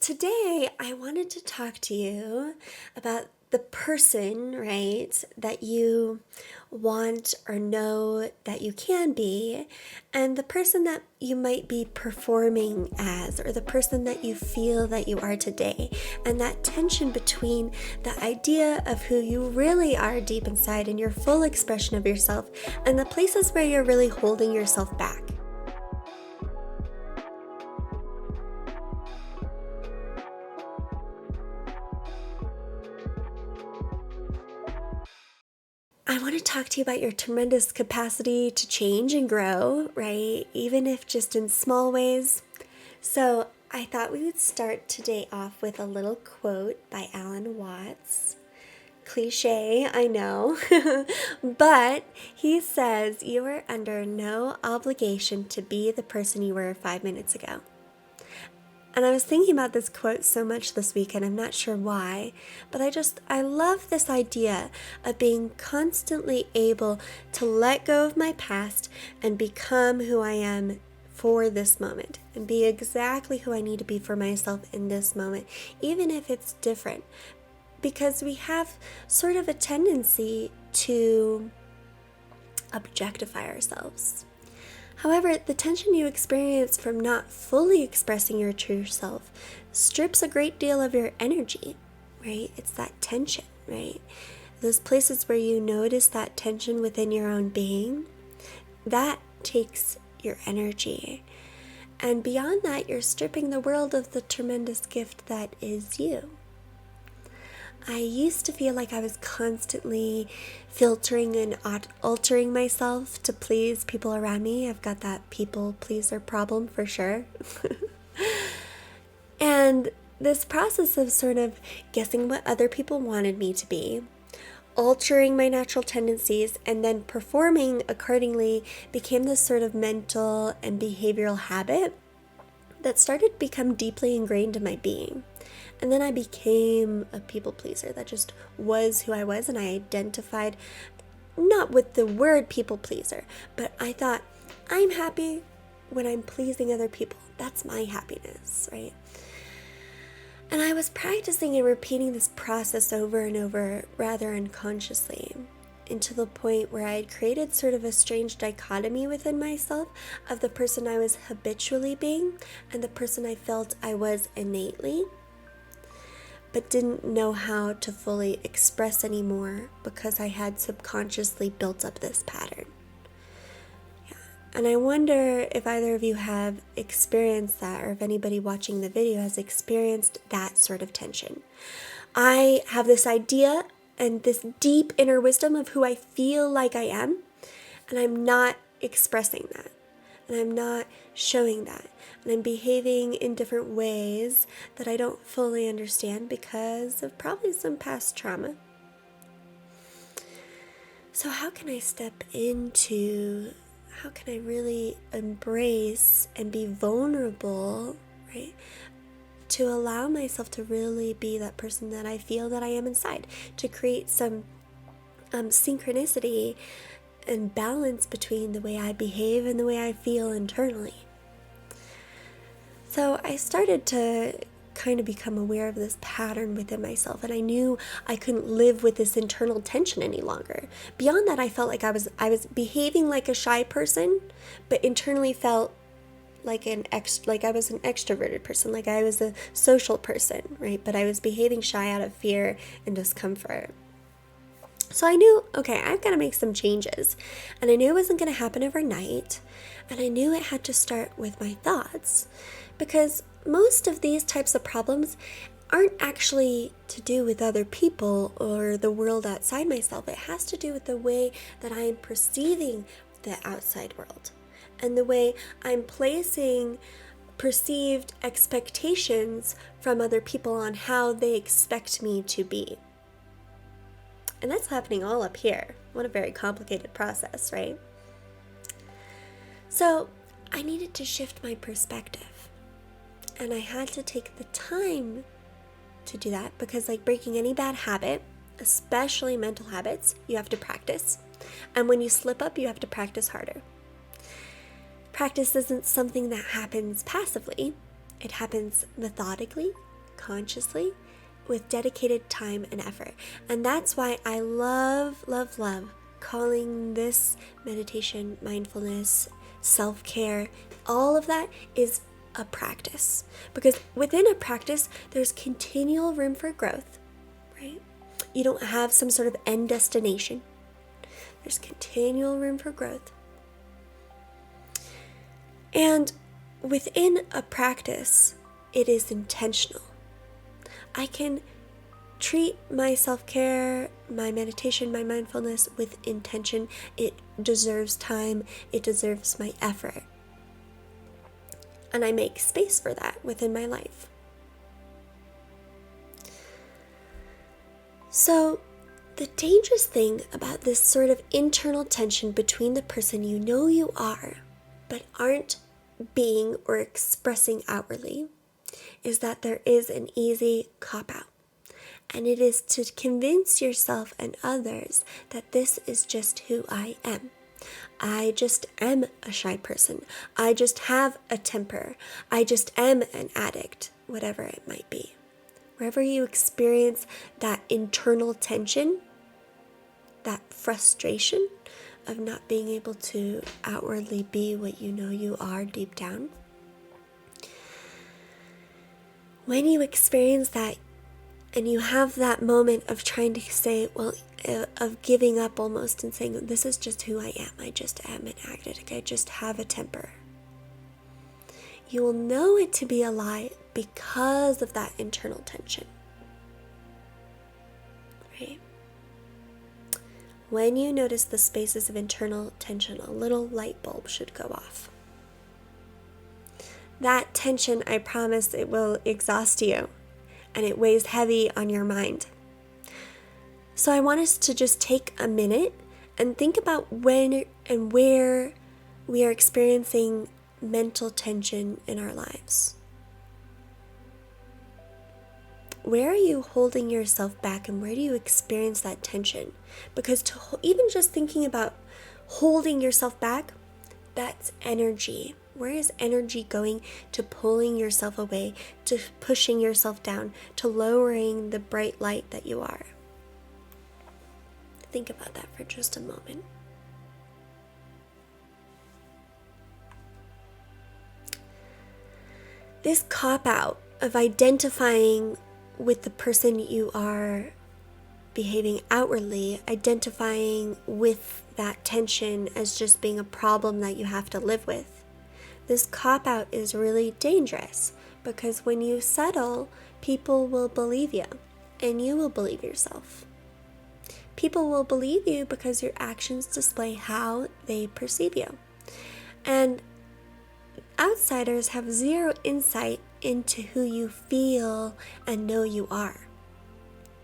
Today, I wanted to talk to you about the person, right, that you want or know that you can be, and the person that you might be performing as, or the person that you feel that you are today, and that tension between the idea of who you really are deep inside and your full expression of yourself, and the places where you're really holding yourself back. I want to talk to you about your tremendous capacity to change and grow, right? Even if just in small ways. So I thought we would start today off with a little quote by Alan Watts. Cliche, I know, but he says, "You are under no obligation to be the person you were 5 minutes ago." And I was thinking about this quote so much this week, and I'm not sure why, but I love this idea of being constantly able to let go of my past and become who I am for this moment and be exactly who I need to be for myself in this moment, even if it's different. Because we have sort of a tendency to objectify ourselves. However, the tension you experience from not fully expressing your true self strips a great deal of your energy, right? It's that tension, right? Those places where you notice that tension within your own being, that takes your energy. And beyond that, you're stripping the world of the tremendous gift that is you. I used to feel like I was constantly filtering and altering myself to please people around me. I've got that people pleaser problem for sure. And this process of sort of guessing what other people wanted me to be, altering my natural tendencies, and then performing accordingly became this sort of mental and behavioral habit that started to become deeply ingrained in my being. And then I became a people pleaser. That just was who I was, and I identified not with the word people pleaser, but I thought, I'm happy when I'm pleasing other people. That's my happiness, right? And I was practicing and repeating this process over and over rather unconsciously, into the point where I had created sort of a strange dichotomy within myself of the person I was habitually being and the person I felt I was innately, but didn't know how to fully express anymore because I had subconsciously built up this pattern. Yeah. And I wonder if either of you have experienced that, or if anybody watching the video has experienced that sort of tension. I have this idea and this deep inner wisdom of who I feel like I am, and I'm not expressing that. And I'm not showing that. And I'm behaving in different ways that I don't fully understand because of probably some past trauma. So how can I really embrace and be vulnerable, right? To allow myself to really be that person that I feel that I am inside, to create some synchronicity and balance between the way I behave and the way I feel internally. So I started to kind of become aware of this pattern within myself, and I knew I couldn't live with this internal tension any longer. Beyond that, I felt like I was behaving like a shy person, but internally felt like I was an extroverted person, like I was a social person, right? But I was behaving shy out of fear and discomfort. So I knew, okay, I've got to make some changes. And I knew it wasn't going to happen overnight. And I knew it had to start with my thoughts. Because most of these types of problems aren't actually to do with other people or the world outside myself. It has to do with the way that I am perceiving the outside world. And the way I'm placing perceived expectations from other people on how they expect me to be. And that's happening all up here. What a very complicated process, right? So I needed to shift my perspective. And I had to take the time to do that because, like breaking any bad habit, especially mental habits, you have to practice. And when you slip up, you have to practice harder. Practice isn't something that happens passively. It happens methodically consciously with dedicated time and effort. And that's why I love, love, love calling this meditation, mindfulness, self-care, all of that is a practice. Because within a practice, there's continual room for growth, right? You don't have some sort of end destination. There's continual room for growth. And within a practice, it is intentional. I can treat my self-care, my meditation, my mindfulness with intention. It deserves time. It deserves my effort. And I make space for that within my life. So, the dangerous thing about this sort of internal tension between the person you know you are, but aren't being or expressing outwardly, is that there is an easy cop-out. And it is to convince yourself and others that this is just who I am. I just am a shy person. I just have a temper. I just am an addict, whatever it might be. Wherever you experience that internal tension, that frustration of not being able to outwardly be what you know you are deep down, when you experience that and you have that moment of trying to say, of giving up almost and saying, this is just who I am. I just am an addict. I just have a temper. You will know it to be a lie because of that internal tension. Right? When you notice the spaces of internal tension, a little light bulb should go off. That tension, I promise, it will exhaust you. And it weighs heavy on your mind. So I want us to just take a minute and think about when and where we are experiencing mental tension in our lives. Where are you holding yourself back and where do you experience that tension? Because even just thinking about holding yourself back, that's energy. Where is energy going to pulling yourself away, to pushing yourself down, to lowering the bright light that you are? Think about that for just a moment. This cop-out of identifying with the person you are behaving outwardly, identifying with that tension as just being a problem that you have to live with. This cop-out is really dangerous because when you settle, people will believe you and you will believe yourself. People will believe you because your actions display how they perceive you. And outsiders have zero insight into who you feel and know you are.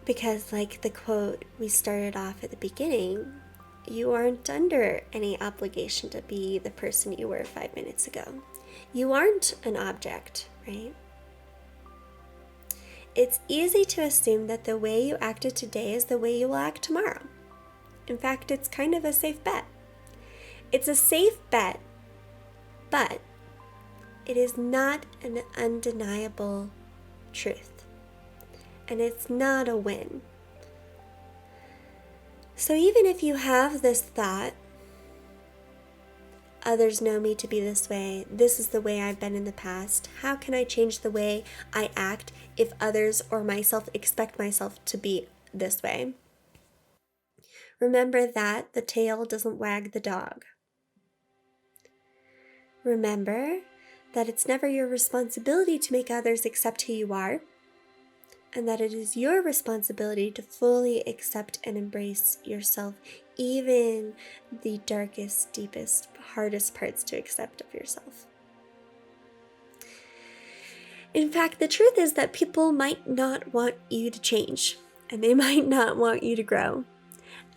Because like the quote we started off at the beginning, you aren't under any obligation to be the person you were 5 minutes ago. You aren't an object, right? It's easy to assume that the way you acted today is the way you will act tomorrow. In fact, it's kind of a safe bet. It's a safe bet, but it is not an undeniable truth. And it's not a win. So even if you have this thought, others know me to be this way, this is the way I've been in the past, how can I change the way I act if others or myself expect myself to be this way? Remember that the tail doesn't wag the dog. Remember that it's never your responsibility to make others accept who you are, and that it is your responsibility to fully accept and embrace yourself, even the darkest, deepest, hardest parts to accept of yourself. In fact, the truth is that people might not want you to change, and they might not want you to grow,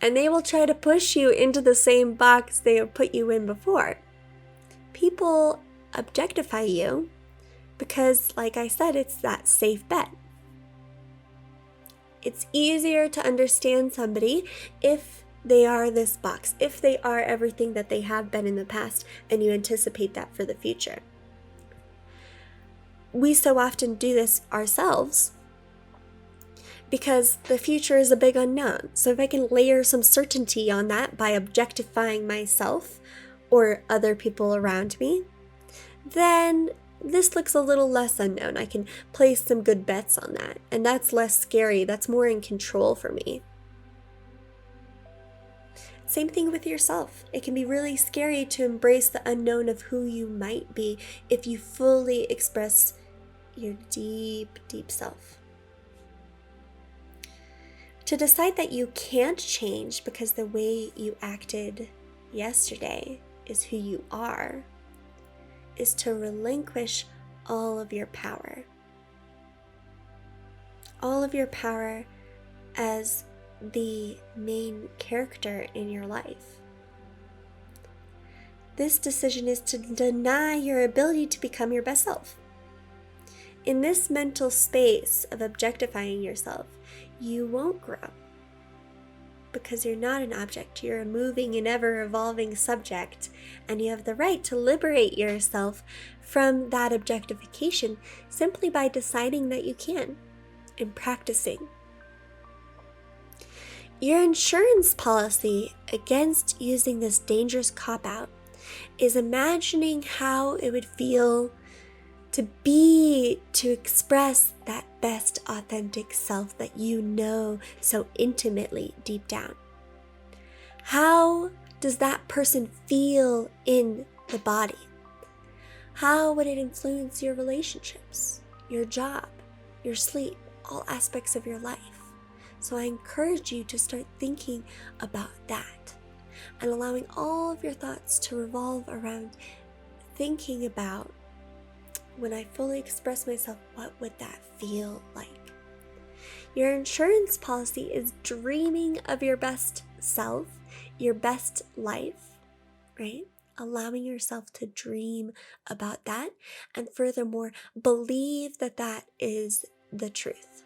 and they will try to push you into the same box they have put you in before. People objectify you because, like I said, it's that safe bet. It's easier to understand somebody if they are this box, if they are everything that they have been in the past, and you anticipate that for the future. we so often do this ourselves because the future is a big unknown. So if I can layer some certainty on that by objectifying myself or other people around me, then this looks a little less unknown. I can place some good bets on that, and that's less scary. That's more in control for me. Same thing with yourself. It can be really scary to embrace the unknown of who you might be if you fully express your deep, deep self. To decide that you can't change because the way you acted yesterday is who you are, is to relinquish all of your power. All of your power as the main character in your life. This decision is to deny your ability to become your best self. In this mental space of objectifying yourself, you won't grow because you're not an object. You're a moving and ever-evolving subject, and you have the right to liberate yourself from that objectification simply by deciding that you can and practicing. Your insurance policy against using this dangerous cop-out is imagining how it would feel to express that best authentic self that you know so intimately deep down. How does that person feel in the body? How would it influence your relationships, your job, your sleep, all aspects of your life? So I encourage you to start thinking about that and allowing all of your thoughts to revolve around thinking about, when I fully express myself, what would that feel like? Your insurance policy is dreaming of your best self, your best life, right? Allowing yourself to dream about that, and furthermore, believe that that is the truth.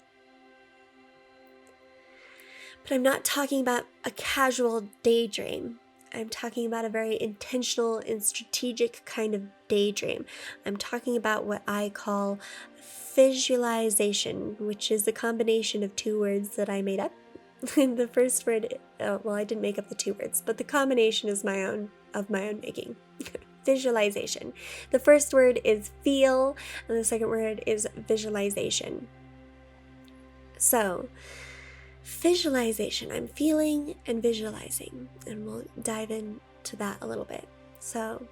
But I'm not talking about a casual daydream. I'm talking about a very intentional and strategic kind of daydream. I'm talking about what I call visualization, which is a combination of two words that I made up. The first word, I didn't make up the two words, but the combination is of my own making. Visualization. The first word is feel, and the second word is visualization. So, visualization, I'm feeling and visualizing, and we'll dive into that a little bit. So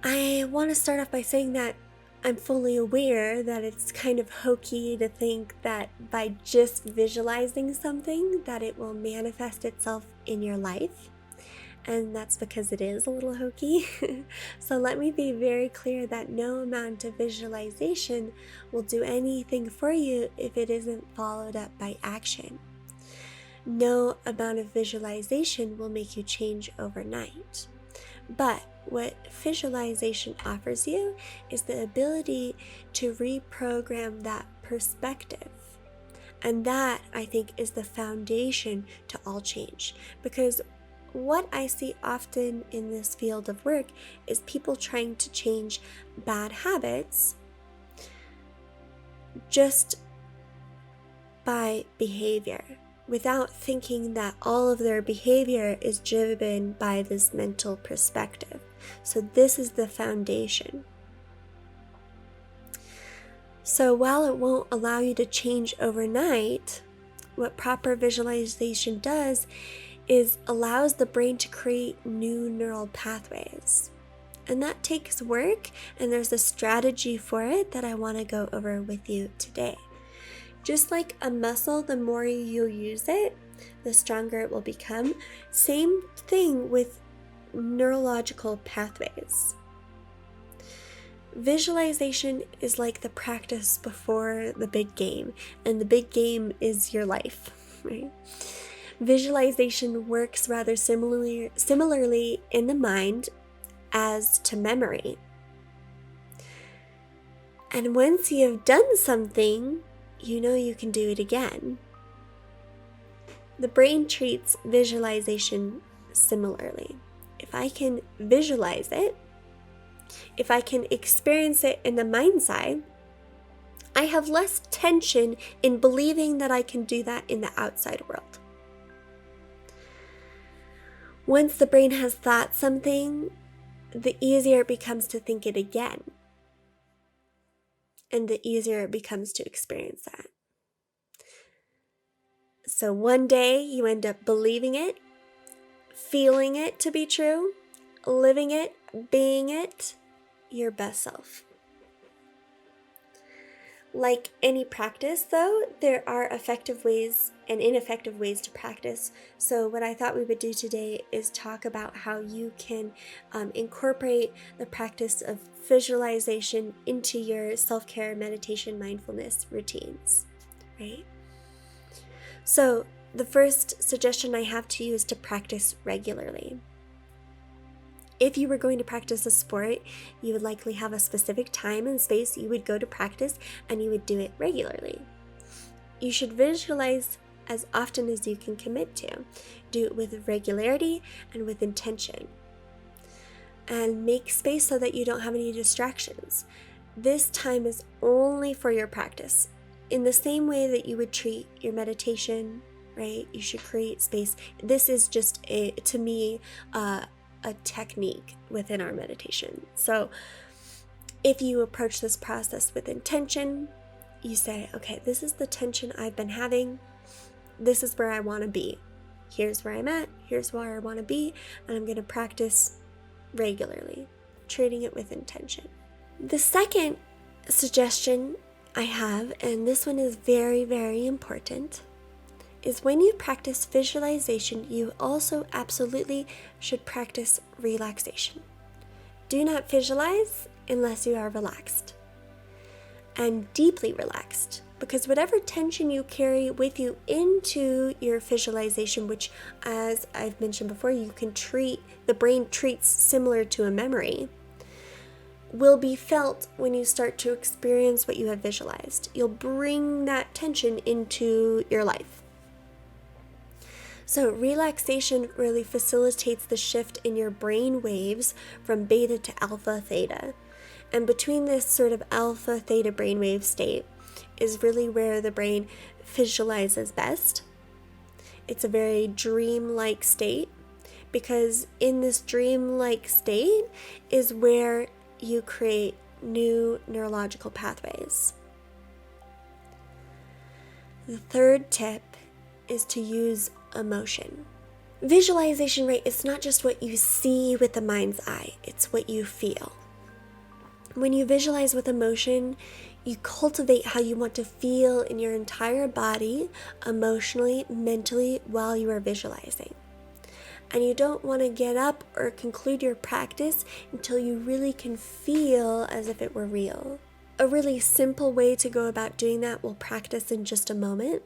I want to start off by saying that I'm fully aware that it's kind of hokey to think that by just visualizing something that it will manifest itself in your life. And that's because it is a little hokey. So let me be very clear that no amount of visualization will do anything for you if it isn't followed up by action. No amount of visualization will make you change overnight. But what visualization offers you is the ability to reprogram that perspective. And that, I think, is the foundation to all change. Because what I see often in this field of work is people trying to change bad habits just by behavior, without thinking that all of their behavior is driven by this mental perspective. So this is the foundation. So while it won't allow you to change overnight, what proper visualization does is allows the brain to create new neural pathways. And that takes work, and there's a strategy for it that I want to go over with you today. Just like a muscle, the more you use it, the stronger it will become. Same thing with neurological pathways. Visualization is like the practice before the big game, and the big game is your life, right? Visualization works rather similarly in the mind as to memory. And once you have done something, you know you can do it again. The brain treats visualization similarly. If I can visualize it, If I can experience it in the mind's eye, I have less tension in believing that I can do that in the outside world. Once the brain has thought something, the easier it becomes to think it again. And the easier it becomes to experience that. So one day you end up believing it, feeling it to be true, living it, being it, your best self. Like any practice, though, there are effective ways and ineffective ways to practice. So what I thought we would do today is talk about how you can incorporate the practice of visualization into your self-care, meditation, mindfulness routines, right? So the first suggestion I have to you is to practice regularly. If you were going to practice a sport, you would likely have a specific time and space you would go to practice, and you would do it regularly. You should visualize as often as you can commit to. Do it with regularity and with intention. And make space so that you don't have any distractions. This time is only for your practice. In the same way that you would treat your meditation, right? You should create space. This is just, to me, a technique within our meditation. So if you approach this process with intention, you say, okay, this is the tension I've been having. This is where I want to be. Here's where I'm at. Here's where I want to be. And I'm going to practice regularly, treating it with intention. The second suggestion I have, and this one is very, very important, is when you practice visualization, you also absolutely should practice relaxation. Do not visualize unless you are relaxed and deeply relaxed, because whatever tension you carry with you into your visualization, which, as I've mentioned before, you can treat, the brain treats similar to a memory, will be felt when you start to experience what you have visualized. You'll bring that tension into your life. So relaxation really facilitates the shift in your brain waves from beta to alpha theta. And between this sort of alpha theta brainwave state is really where the brain visualizes best. It's a very dream-like state, because in this dream-like state is where you create new neurological pathways. The third tip is to use emotion. Visualization, right? It's not just what you see with the mind's eye, it's what you feel. When you visualize with emotion, you cultivate how you want to feel in your entire body, emotionally, mentally, while you are visualizing. And you don't want to get up or conclude your practice until you really can feel as if it were real. A really simple way to go about doing that, we'll practice in just a moment,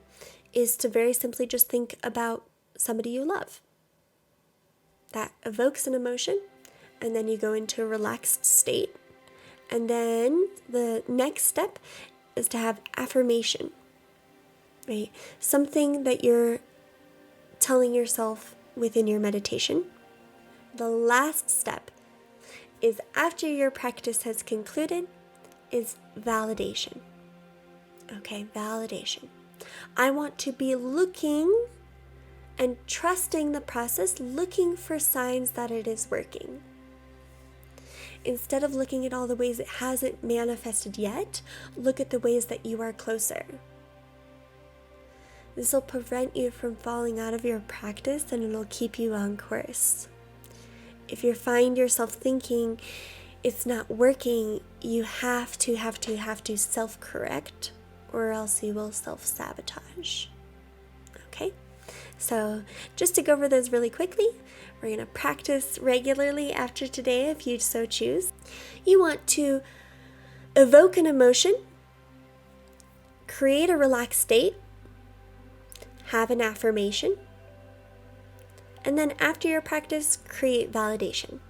is to very simply just think about somebody you love. That evokes an emotion, and then you go into a relaxed state. And then the next step is to have affirmation, right? Something that you're telling yourself within your meditation. The last step is, after your practice has concluded, is validation. Okay, validation. I want to be looking and trusting the process, looking for signs that it is working. Instead of looking at all the ways it hasn't manifested yet, look at the ways that you are closer. This will prevent you from falling out of your practice, and it'll keep you on course. If you find yourself thinking it's not working, you have to self-correct, or else you will self-sabotage. Okay? So just to go over those really quickly, we're going to practice regularly after today if you so choose. You want to evoke an emotion, create a relaxed state, have an affirmation, and then after your practice, create validation.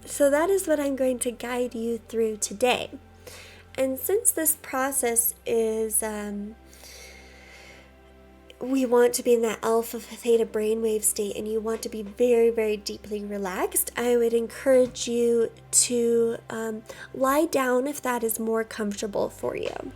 So that is what I'm going to guide you through today. And since this process is we want to be in that alpha theta brainwave state and you want to be very, very deeply relaxed, I would encourage you to lie down if that is more comfortable for you.